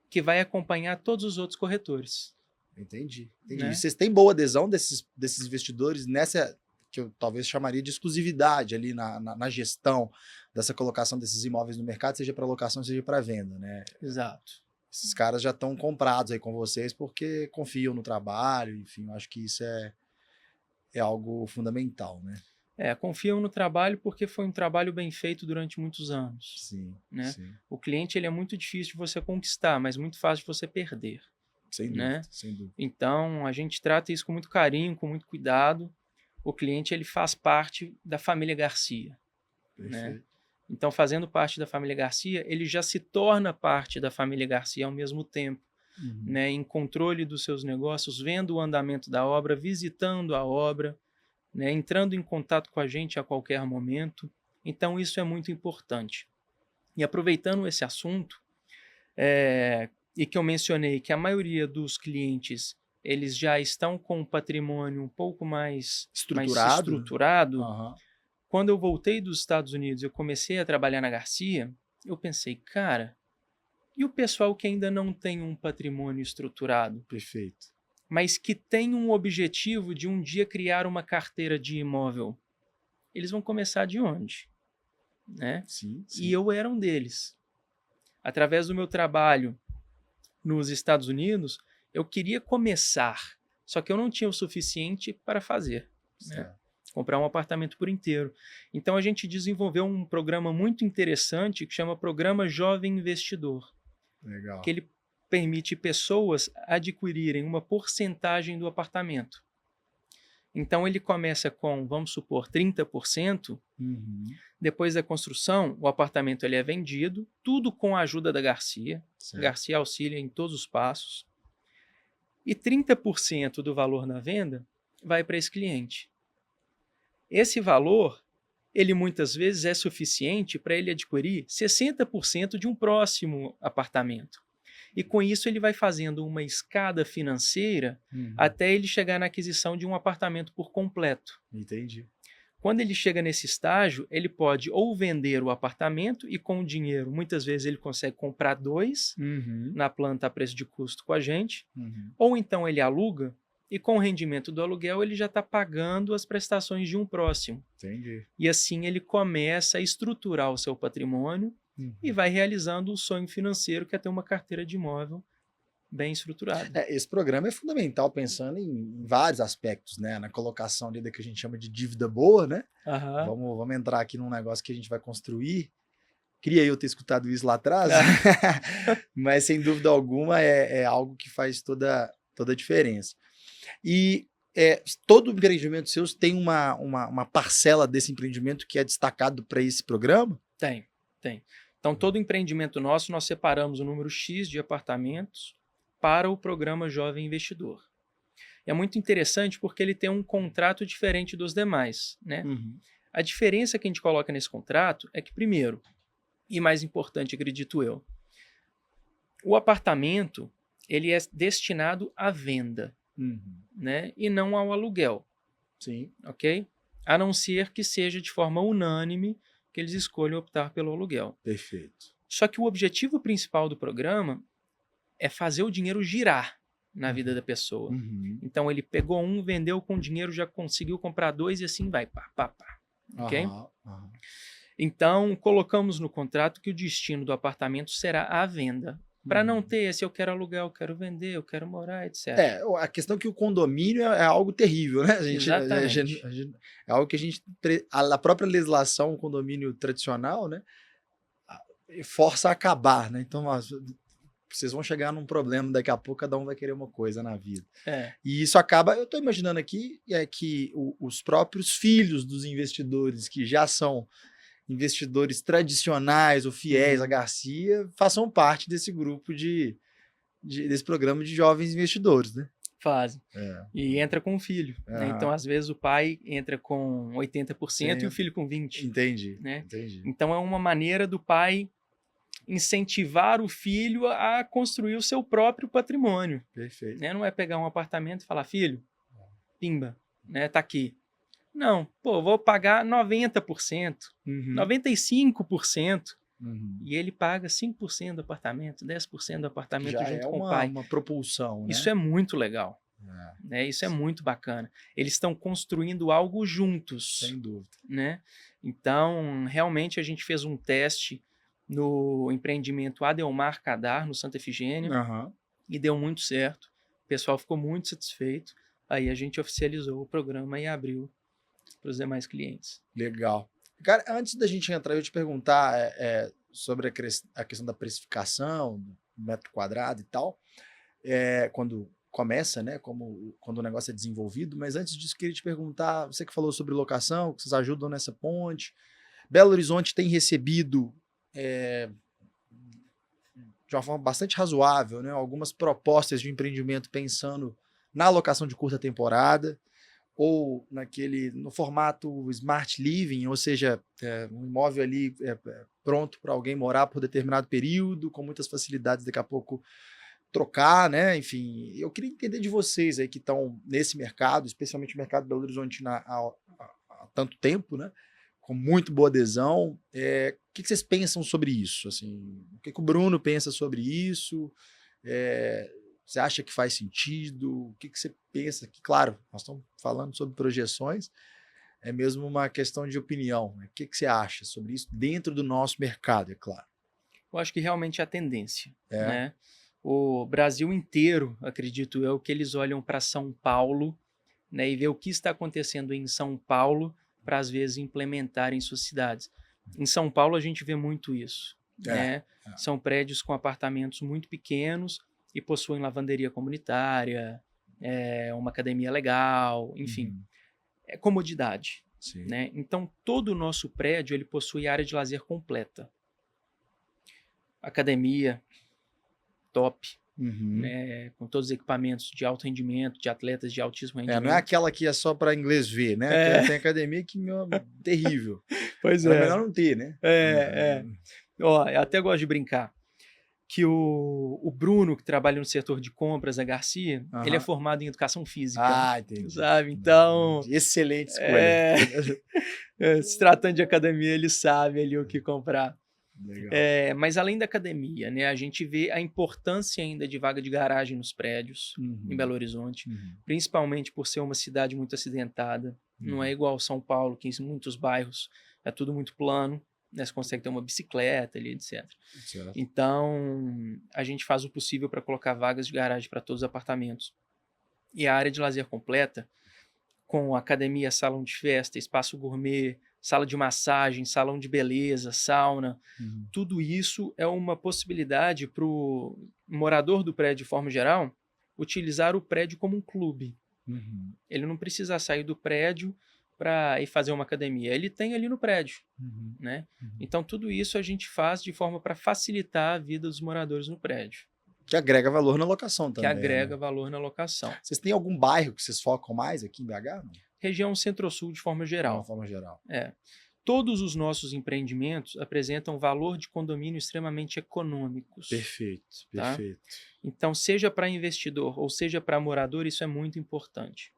que vai acompanhar todos os outros corretores. Entendi. Né? Vocês têm boa adesão desses investidores nessa, que eu talvez chamaria de exclusividade ali na gestão dessa colocação desses imóveis no mercado, seja para locação, seja para venda, né? Exato. Esses caras já estão comprados aí com vocês porque confiam no trabalho, enfim, eu acho que isso é algo fundamental, né? Confiam no trabalho porque foi um trabalho bem feito durante muitos anos. Sim, né? sim. O cliente ele é muito difícil de você conquistar, mas muito fácil de você perder. Sem dúvida, né? sem dúvida. Então, a gente trata isso com muito carinho, com muito cuidado. O cliente ele faz parte da família Garcia. Né? Então, fazendo parte da família Garcia, ele já se torna parte da família Garcia ao mesmo tempo. Né? Em controle dos seus negócios, vendo o andamento da obra, visitando a obra, né? Entrando em contato com a gente a qualquer momento. Então, isso é muito importante. E aproveitando esse assunto, e que eu mencionei que a maioria dos clientes eles já estão com um patrimônio um pouco mais Estruturado. estruturado. Aham. Quando eu voltei dos Estados Unidos, eu comecei a trabalhar na Garcia, eu pensei, cara, e o pessoal que ainda não tem um patrimônio estruturado, Perfeito. mas que tem um objetivo de um dia criar uma carteira de imóvel? Eles vão começar de onde? Né? Sim, sim. E eu era um deles. Através do meu trabalho nos Estados Unidos, eu queria começar, só que eu não tinha o suficiente para fazer, né? Certo. Comprar um apartamento por inteiro. Então a gente desenvolveu um programa muito interessante que chama Programa Jovem Investidor, Legal. que ele permite pessoas adquirirem uma porcentagem do apartamento. Então ele começa com, vamos supor, 30%. Uhum. Depois da construção, o apartamento ele é vendido, tudo com a ajuda da Garcia. Certo. Garcia auxilia em todos os passos. E 30% do valor na venda vai para esse cliente. Esse valor, ele muitas vezes é suficiente para ele adquirir 60% de um próximo apartamento. E com isso ele vai fazendo uma escada financeira até ele chegar na aquisição de um apartamento por completo. Entendi. Quando ele chega nesse estágio, ele pode ou vender o apartamento e com o dinheiro, muitas vezes ele consegue comprar 2 na planta a preço de custo com a gente, ou então ele aluga e com o rendimento do aluguel ele já está pagando as prestações de um próximo. Entendi. E assim ele começa a estruturar o seu patrimônio e vai realizando o sonho financeiro que é ter uma carteira de imóvel bem estruturada. Esse programa é fundamental pensando em vários aspectos, né? Na colocação ali da que a gente chama de dívida boa, né? Aham. Vamos entrar aqui num negócio que a gente vai construir. Queria eu ter escutado isso lá atrás, mas sem dúvida alguma é algo que faz toda a diferença. E todo empreendimento seu tem uma parcela desse empreendimento que é destacado para esse programa? Tem. Então, todo empreendimento nosso, nós separamos o número X de apartamentos para o programa Jovem Investidor. É muito interessante porque ele tem um contrato diferente dos demais, né? A diferença que a gente coloca nesse contrato é que, primeiro, e mais importante, acredito eu, o apartamento ele é destinado à venda, né? E não ao aluguel. Sim. Ok? A não ser que seja de forma unânime que eles escolham optar pelo aluguel. Perfeito. Só que o objetivo principal do programa é fazer o dinheiro girar na vida da pessoa. Então ele pegou um, vendeu com dinheiro, já conseguiu comprar 2 e assim vai. Pá. Ok? Então colocamos no contrato que o destino do apartamento será a venda. Para não ter esse eu quero alugar, eu quero vender, eu quero morar, etc. A questão é que o condomínio é algo terrível, né? Exatamente. É algo que a própria legislação, o condomínio tradicional, né? Força a acabar, né? Então, vocês vão chegar num problema daqui a pouco, cada um vai querer uma coisa na vida. E isso acaba, eu estou imaginando aqui, que os próprios filhos dos investidores que já são investidores tradicionais ou fiéis à Garcia façam parte desse grupo desse programa de jovens investidores, né? Fazem. E entra com o filho. Né? Então, às vezes, o pai entra com 80% e o filho com 20%. Entendi. Né? Entendi. Então, é uma maneira do pai incentivar o filho a construir o seu próprio patrimônio. Perfeito. Né? Não é pegar um apartamento e falar, filho, pimba, né? Tá aqui. Não, vou pagar 90%, 95%, e ele paga 5% do apartamento, 10% do apartamento já junto com o pai. Uma propulsão, né? Isso é muito legal. Né? Isso é muito bacana. Eles estão construindo algo juntos. Sem dúvida. Né? Então, realmente, a gente fez um teste no empreendimento Adelmar Cadar, no Santa Efigênia, e deu muito certo. O pessoal ficou muito satisfeito. Aí a gente oficializou o programa e abriu para os demais clientes. Legal. Cara, antes da gente entrar, eu te perguntar sobre a questão da precificação, do metro quadrado e tal, quando começa, né, quando o negócio é desenvolvido, mas antes disso, queria te perguntar, você que falou sobre locação, que vocês ajudam nessa ponte, Belo Horizonte tem recebido de uma forma bastante razoável, né, algumas propostas de empreendimento pensando na locação de curta temporada, ou no formato Smart Living, ou seja, um imóvel ali pronto para alguém morar por determinado período, com muitas facilidades daqui a pouco trocar, né? Enfim, eu queria entender de vocês aí que estão nesse mercado, especialmente o mercado de Belo Horizonte há tanto tempo, né? Com muito boa adesão. O que vocês pensam sobre isso? Assim, o que o Bruno pensa sobre isso? Você acha que faz sentido? O que você pensa? Que, claro, nós estamos falando sobre projeções, é mesmo uma questão de opinião. O que você acha sobre isso dentro do nosso mercado, é claro? Eu acho que realmente é a tendência, É. né? O Brasil inteiro, acredito eu, que eles olham para São Paulo, né, e vê o que está acontecendo em São Paulo para, às vezes, implementar em suas cidades. Em São Paulo, a gente vê muito isso, né? São prédios com apartamentos muito pequenos e possuem lavanderia comunitária, uma academia legal, enfim, é comodidade, né? Então, todo o nosso prédio ele possui área de lazer completa. Academia, top, né, com todos os equipamentos de alto rendimento, de atletas de altíssimo rendimento. Não é aquela que é só para inglês ver, né? Tem academia que terrível. Pois é melhor não ter, né? Ó, eu até gosto de brincar que o Bruno, que trabalha no setor de compras da Garcia, ele é formado em educação física. Ah, entendi. Sabe? Então... Excelente escolha. Se tratando de academia, ele sabe ali o que comprar. Legal. Mas além da academia, né, a gente vê a importância ainda de vaga de garagem nos prédios em Belo Horizonte, principalmente por ser uma cidade muito acidentada. Não é igual São Paulo, que em muitos bairros é tudo muito plano, né, você consegue ter uma bicicleta ali, etc. Certo. Então, a gente faz o possível para colocar vagas de garagem para todos os apartamentos. E a área de lazer completa, com academia, salão de festa, espaço gourmet, sala de massagem, salão de beleza, sauna, tudo isso é uma possibilidade para o morador do prédio, de forma geral, utilizar o prédio como um clube. Ele não precisa sair do prédio para ir fazer uma academia, ele tem ali no prédio, né? Então tudo isso a gente faz de forma para facilitar a vida dos moradores no prédio. Que agrega valor na locação também. Que agrega valor na locação. Vocês têm algum bairro que vocês focam mais aqui em BH? Não? Região Centro-Sul de forma geral. De forma geral. Todos os nossos empreendimentos apresentam valor de condomínio extremamente econômicos. Perfeito. Então, seja para investidor ou seja para morador, isso é muito importante.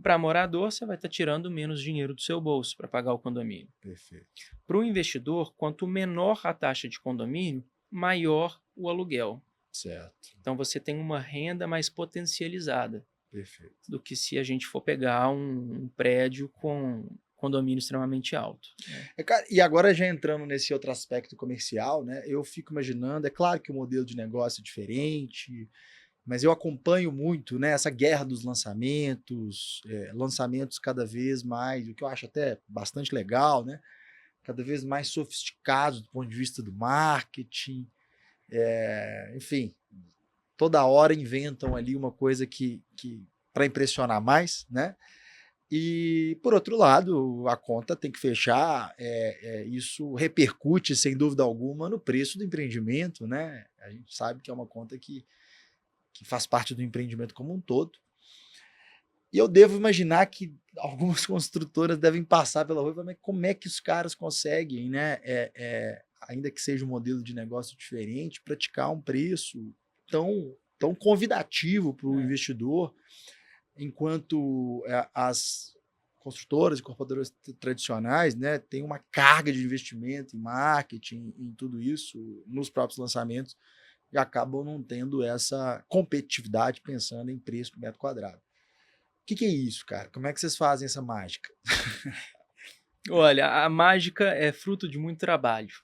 Para morador, você vai estar tirando menos dinheiro do seu bolso para pagar o condomínio. Perfeito. Para o investidor, quanto menor a taxa de condomínio, maior o aluguel. Certo. Então, você tem uma renda mais potencializada. Perfeito. Do que se a gente for pegar um prédio com condomínio extremamente alto. Cara, e agora já entrando nesse outro aspecto comercial, né? Eu fico imaginando, é claro que o modelo de negócio é diferente, mas eu acompanho muito, né, essa guerra dos lançamentos cada vez mais, o que eu acho até bastante legal, né? Cada vez mais sofisticados do ponto de vista do marketing, enfim, toda hora inventam ali uma coisa que para impressionar mais, né? E, por outro lado, a conta tem que fechar, isso repercute, sem dúvida alguma, no preço do empreendimento, né? A gente sabe que é uma conta que faz parte do empreendimento como um todo. E eu devo imaginar que algumas construtoras devem passar pela rua e falar, mas como é que os caras conseguem, né? Ainda que seja um modelo de negócio diferente, praticar um preço tão convidativo para o investidor, enquanto as construtoras e incorporadoras tradicionais, né, têm uma carga de investimento em marketing, em tudo isso, nos próprios lançamentos, e acabam não tendo essa competitividade pensando em preço por metro quadrado. O que é isso, cara? Como é que vocês fazem essa mágica? Olha, a mágica é fruto de muito trabalho.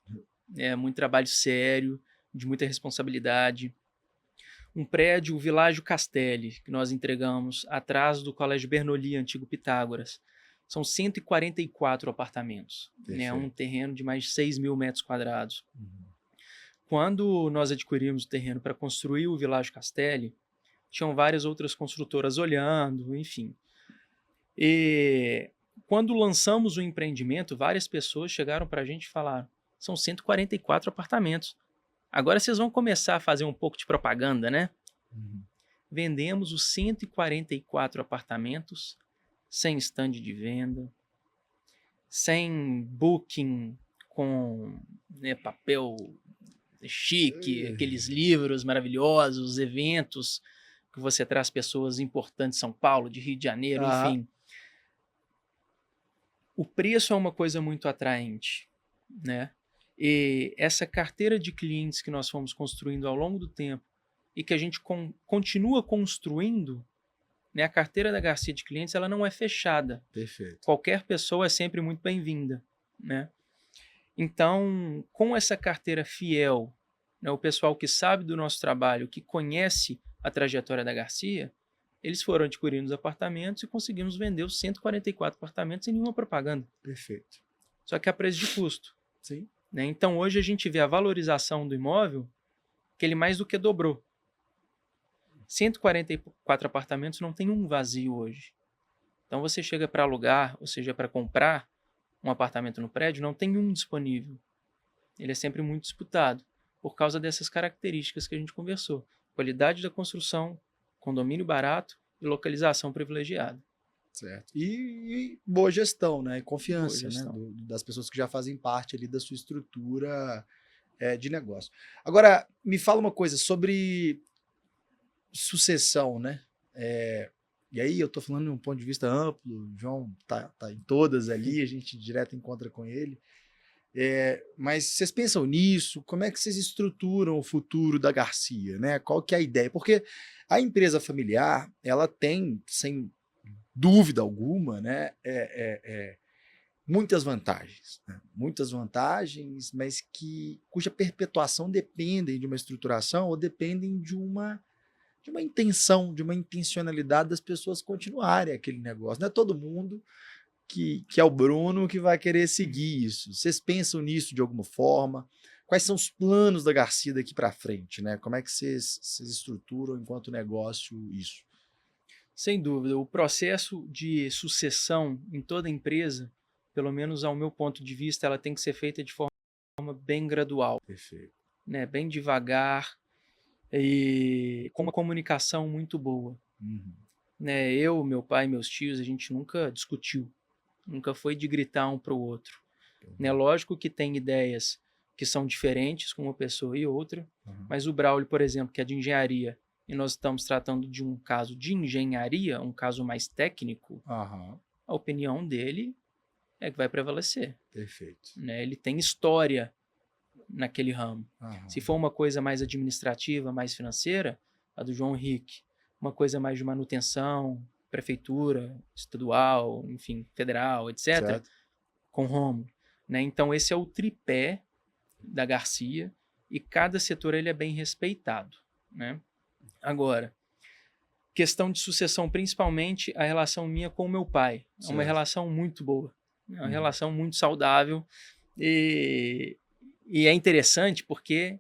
Muito trabalho sério, de muita responsabilidade. Um prédio, o Világio Castelli, que nós entregamos atrás do Colégio Bernoulli, antigo Pitágoras. São 144 apartamentos. Né? Um terreno de mais de 6 mil metros quadrados. Quando nós adquirimos o terreno para construir o Világio Castelli, tinham várias outras construtoras olhando, enfim. E quando lançamos o empreendimento, várias pessoas chegaram para a gente e falaram, são 144 apartamentos. Agora vocês vão começar a fazer um pouco de propaganda, né? Vendemos os 144 apartamentos sem stand de venda, sem booking com papel chique, aqueles livros maravilhosos, os eventos que você traz pessoas importantes de São Paulo, de Rio de Janeiro, enfim. O preço é uma coisa muito atraente, né? E essa carteira de clientes que nós fomos construindo ao longo do tempo e que a gente continua construindo, né? A carteira da Garcia de clientes, ela não é fechada. Perfeito. Qualquer pessoa é sempre muito bem-vinda, né? Então, com essa carteira fiel, né, o pessoal que sabe do nosso trabalho, que conhece a trajetória da Garcia, eles foram adquirindo os apartamentos e conseguimos vender os 144 apartamentos sem nenhuma propaganda. Perfeito. Só que a preço de custo. Sim. Né? Então, hoje a gente vê a valorização do imóvel que ele mais do que dobrou. 144 apartamentos não tem um vazio hoje. Então, você chega para alugar, ou seja, para comprar um apartamento no prédio, não tem um disponível. Ele é sempre muito disputado, por causa dessas características que a gente conversou. Qualidade da construção, condomínio barato e localização privilegiada. Certo. E boa gestão, né? E confiança, Boa gestão. né? Das pessoas que já fazem parte ali da sua estrutura de negócio. Agora, me fala uma coisa sobre sucessão, né? E aí eu tô falando de um ponto de vista amplo, o João tá em todas ali, a gente direto encontra com ele. Mas vocês pensam nisso? Como é que vocês estruturam o futuro da Garcia, né? Qual que é a ideia? Porque a empresa familiar, ela tem, sem dúvida alguma, né? Muitas vantagens, né? Muitas vantagens, mas cuja perpetuação dependem de uma estruturação ou dependem de uma intenção, de uma intencionalidade das pessoas continuarem aquele negócio. Não é todo mundo que é o Bruno que vai querer seguir isso. Vocês pensam nisso de alguma forma? Quais são os planos da Garcia daqui para frente, né? Como é que vocês estruturam enquanto negócio isso? Sem dúvida, o processo de sucessão em toda empresa, pelo menos ao meu ponto de vista, ela tem que ser feita de forma bem gradual. Perfeito. Né? Bem devagar e com uma comunicação muito boa. Uhum. Né? Eu, meu pai e meus tios, a gente nunca discutiu. Nunca foi de gritar um para o outro. Uhum. Né? Lógico que tem ideias que são diferentes com uma pessoa e outra, mas o Braulio, por exemplo, que é de engenharia, e nós estamos tratando de um caso de engenharia, um caso mais técnico, a opinião dele é que vai prevalecer. Perfeito. Né? Ele tem história naquele ramo. Se for uma coisa mais administrativa, mais financeira, a do João Henrique. Uma coisa mais de manutenção, prefeitura, estadual, enfim, federal, etc., certo, com Rômulo. Né? Então, esse é o tripé da Garcia e cada setor ele é bem respeitado. Né? Agora, questão de sucessão, principalmente a relação minha com o meu pai. É uma relação muito boa, é uma relação muito saudável e é interessante porque,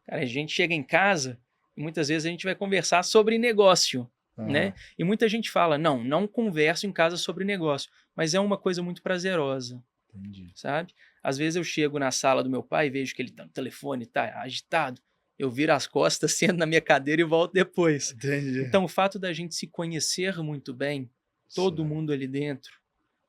cara, a gente chega em casa e muitas vezes a gente vai conversar sobre negócio, né? E muita gente fala, não converso em casa sobre negócio, mas é uma coisa muito prazerosa. Entendi. Sabe? Às vezes eu chego na sala do meu pai e vejo que ele tá no telefone, tá agitado, eu viro as costas, sento na minha cadeira e volto depois. Entendi. Então o fato da gente se conhecer muito bem, todo mundo ali dentro,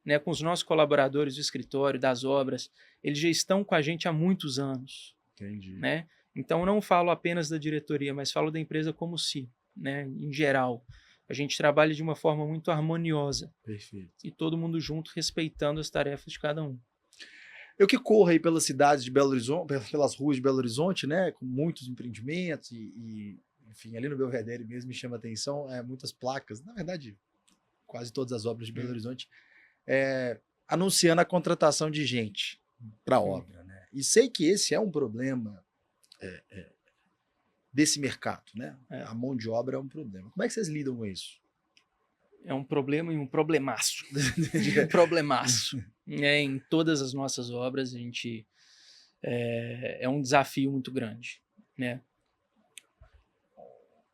né, com os nossos colaboradores do escritório, das obras, eles já estão com a gente há muitos anos. Entendi. Né? Então eu não falo apenas da diretoria, mas falo da empresa como si, né, em geral. A gente trabalha de uma forma muito harmoniosa. Perfeito. E todo mundo junto, respeitando as tarefas de cada um. Eu que corro aí pelas cidades de Belo Horizonte, pelas ruas de Belo Horizonte, né, com muitos empreendimentos enfim, ali no Belvedere mesmo me chama a atenção, muitas placas, na verdade, quase todas as obras de Belo Horizonte, anunciando a contratação de gente para a obra, né? E sei que esse é um problema desse mercado, né? A mão de obra é um problema. Como é que vocês lidam com isso? É um problema e um problemaço. Um problemaço. Em todas as nossas obras, a gente é um desafio muito grande. Né?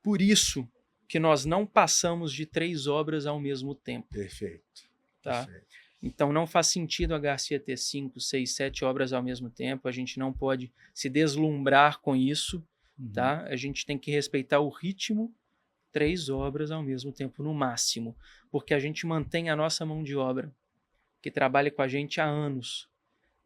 Por isso que nós não passamos de 3 obras ao mesmo tempo. Perfeito. Tá? Perfeito. Então não faz sentido a Garcia ter 5, 6, 7 obras ao mesmo tempo. A gente não pode se deslumbrar com isso. Tá? A gente tem que respeitar o ritmo, 3 obras ao mesmo tempo, no máximo, porque a gente mantém a nossa mão de obra, que trabalha com a gente há anos,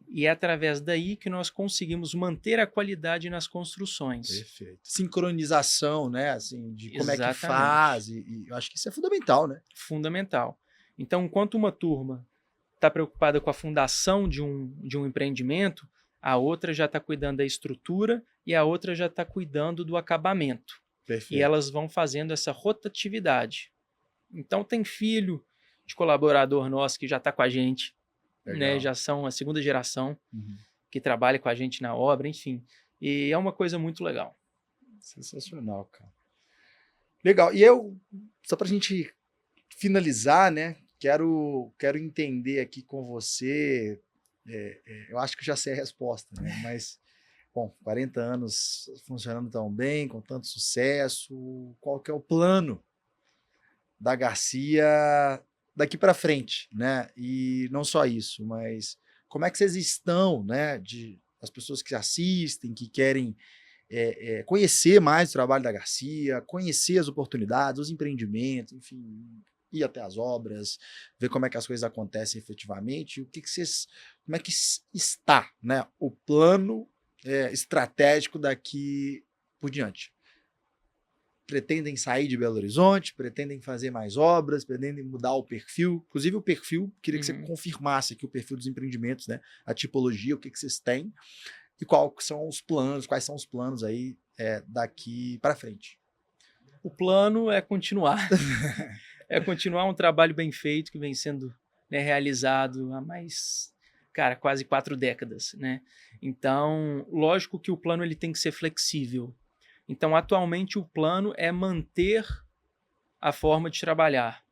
E é através daí que nós conseguimos manter a qualidade nas construções. Perfeito. Sincronização, né? Assim, de como é que Exatamente. faz. E eu acho que isso é fundamental, né? Fundamental. Então, enquanto uma turma está preocupada com a fundação de um empreendimento, a outra já está cuidando da estrutura e a outra já está cuidando do acabamento. Perfeito. E elas vão fazendo essa rotatividade. Então, tem filho de colaborador nosso que já está com a gente, né? Já são a segunda geração que trabalha com a gente na obra, enfim. E é uma coisa muito legal. Sensacional, cara. Legal. E só para a gente finalizar, né? Quero entender aqui com você. Eu acho que já sei a resposta, né? Mas, bom, 40 anos funcionando tão bem, com tanto sucesso, qual que é o plano da Garcia daqui para frente, né? E não só isso, mas como é que vocês estão, né? As pessoas que assistem, que querem conhecer mais o trabalho da Garcia, conhecer as oportunidades, os empreendimentos, enfim, ir até as obras, ver como é que as coisas acontecem efetivamente, como é que está, né? O plano estratégico daqui por diante. Pretendem sair de Belo Horizonte, pretendem fazer mais obras, pretendem mudar o perfil. Inclusive o perfil, queria que você confirmasse aqui o perfil dos empreendimentos, né? A tipologia, o que vocês têm e quais são os planos aí daqui para frente. O plano é continuar. É continuar um trabalho bem feito que vem sendo, né, realizado há mais, quase 4 décadas, né? Então, lógico que o plano ele tem que ser flexível. Então, atualmente, o plano é manter a forma de trabalhar.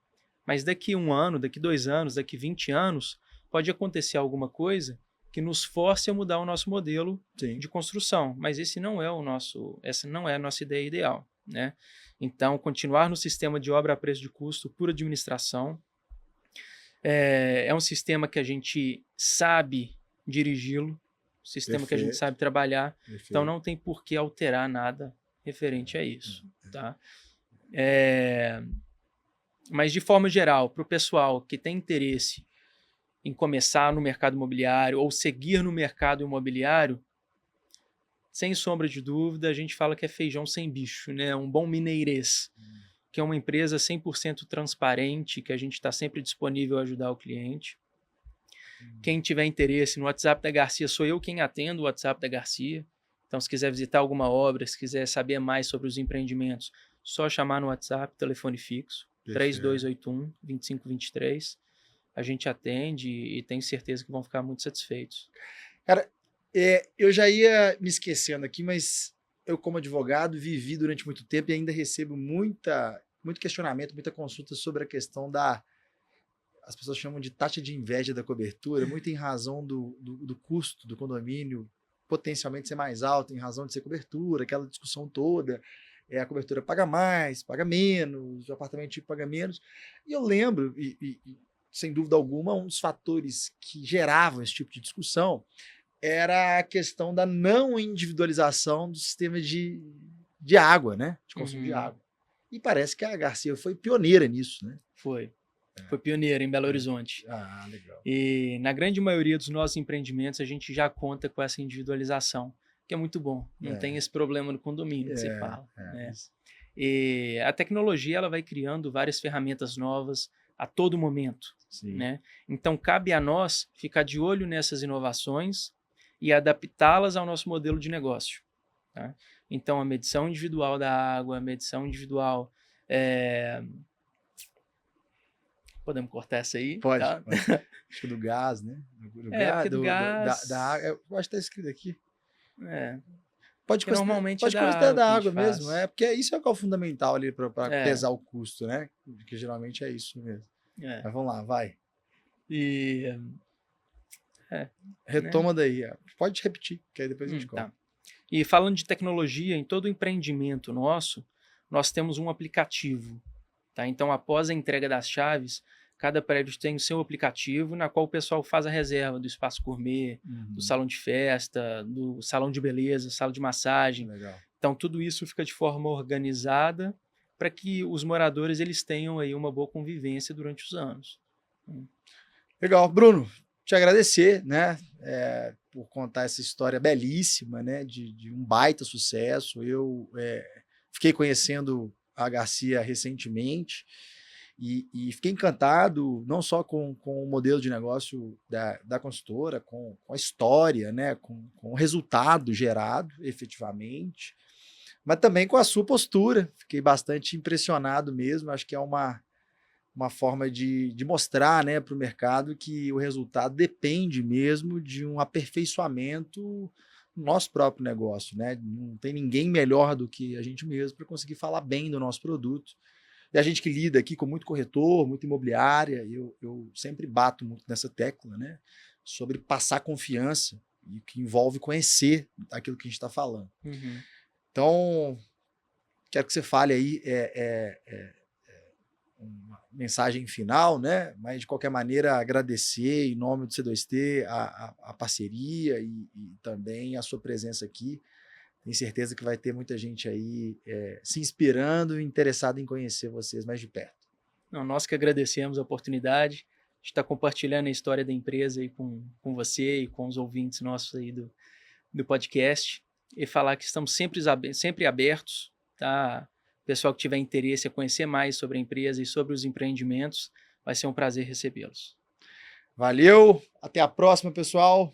Mas daqui 1 ano, daqui 2 anos, daqui 20 anos, pode acontecer alguma coisa que nos force a mudar o nosso modelo de construção. Mas essa não é a nossa ideia ideal, né? Então, continuar no sistema de obra a preço de custo por administração. É um sistema que a gente sabe dirigi-lo, sistema que a gente sabe trabalhar. Perfeito. Então, não tem por que alterar nada referente a isso, tá? Mas, de forma geral, para o pessoal que tem interesse em começar no mercado imobiliário ou seguir no mercado imobiliário, sem sombra de dúvida, a gente fala que é feijão sem bicho, né? Um bom mineirês, que é uma empresa 100% transparente, que a gente está sempre disponível a ajudar o cliente. Quem tiver interesse no WhatsApp da Garcia, sou eu quem atendo o WhatsApp da Garcia. Então, se quiser visitar alguma obra, se quiser saber mais sobre os empreendimentos, só chamar no WhatsApp, telefone fixo, 3281-2523. A gente atende e tenho certeza que vão ficar muito satisfeitos. Cara, eu já ia me esquecendo aqui, mas eu, como advogado, vivi durante muito tempo e ainda recebo muito questionamento, muita consulta sobre a questão as pessoas chamam de taxa de inveja da cobertura, muito em razão do custo do condomínio potencialmente ser mais alto, em razão de ser cobertura, aquela discussão toda. A cobertura paga mais, paga menos, o apartamento tipo paga menos. E eu lembro, sem dúvida alguma, um dos fatores que geravam esse tipo de discussão era a questão da não individualização do sistema de água, né? De consumo de água. E parece que a Garcia foi pioneira nisso, né? Foi pioneira em Belo Horizonte. Ah, legal. E na grande maioria dos nossos empreendimentos a gente já conta com essa individualização, que é muito bom. Não tem esse problema no condomínio que você fala. Né? E a tecnologia ela vai criando várias ferramentas novas a todo momento. Né? Então, cabe a nós ficar de olho nessas inovações e adaptá-las ao nosso modelo de negócio. Tá? Então, a medição individual da água, a medição individual... Podemos cortar essa aí? Pode. Tá? Pode. Acho que do gás, né? Do gás... Da água. Eu acho que está escrito aqui. Pode considerar da água mesmo. Porque isso é o fundamental ali para pesar o custo, né? Que geralmente é isso mesmo. Mas vamos lá, vai. Retoma daí. Pode repetir, que aí depois a gente conta. Tá. E falando de tecnologia, em todo empreendimento nosso, nós temos um aplicativo. Tá? Então, após a entrega das chaves, cada prédio tem o seu aplicativo, na qual o pessoal faz a reserva do espaço gourmet, do salão de festa, do salão de beleza, sala de massagem. Legal. Então, tudo isso fica de forma organizada para que os moradores eles tenham aí uma boa convivência durante os anos. Legal. Bruno, te agradecer, né? por contar essa história belíssima, né, de um baita sucesso. Eu fiquei conhecendo a Garcia recentemente e fiquei encantado não só com o modelo de negócio da consultora, com a história, né, com o resultado gerado efetivamente, mas também com a sua postura. Fiquei bastante impressionado mesmo. Acho que é uma forma de mostrar, né, para o mercado que o resultado depende mesmo de um aperfeiçoamento no nosso próprio negócio, né? Não tem ninguém melhor do que a gente mesmo para conseguir falar bem do nosso produto. E a gente que lida aqui com muito corretor, muita imobiliária, eu sempre bato muito nessa tecla, né, sobre passar confiança, e que envolve conhecer aquilo que a gente está falando. Uhum. Então, quero que você fale aí uma mensagem final, né? Mas de qualquer maneira agradecer em nome do C2T a parceria e também a sua presença aqui. Tenho certeza que vai ter muita gente aí se inspirando e interessada em conhecer vocês mais de perto. Não, nós que agradecemos a oportunidade de estar compartilhando a história da empresa aí com você e com os ouvintes nossos aí do podcast, e falar que estamos sempre abertos, tá? Pessoal que tiver interesse em conhecer mais sobre a empresa e sobre os empreendimentos, vai ser um prazer recebê-los. Valeu, até a próxima, pessoal.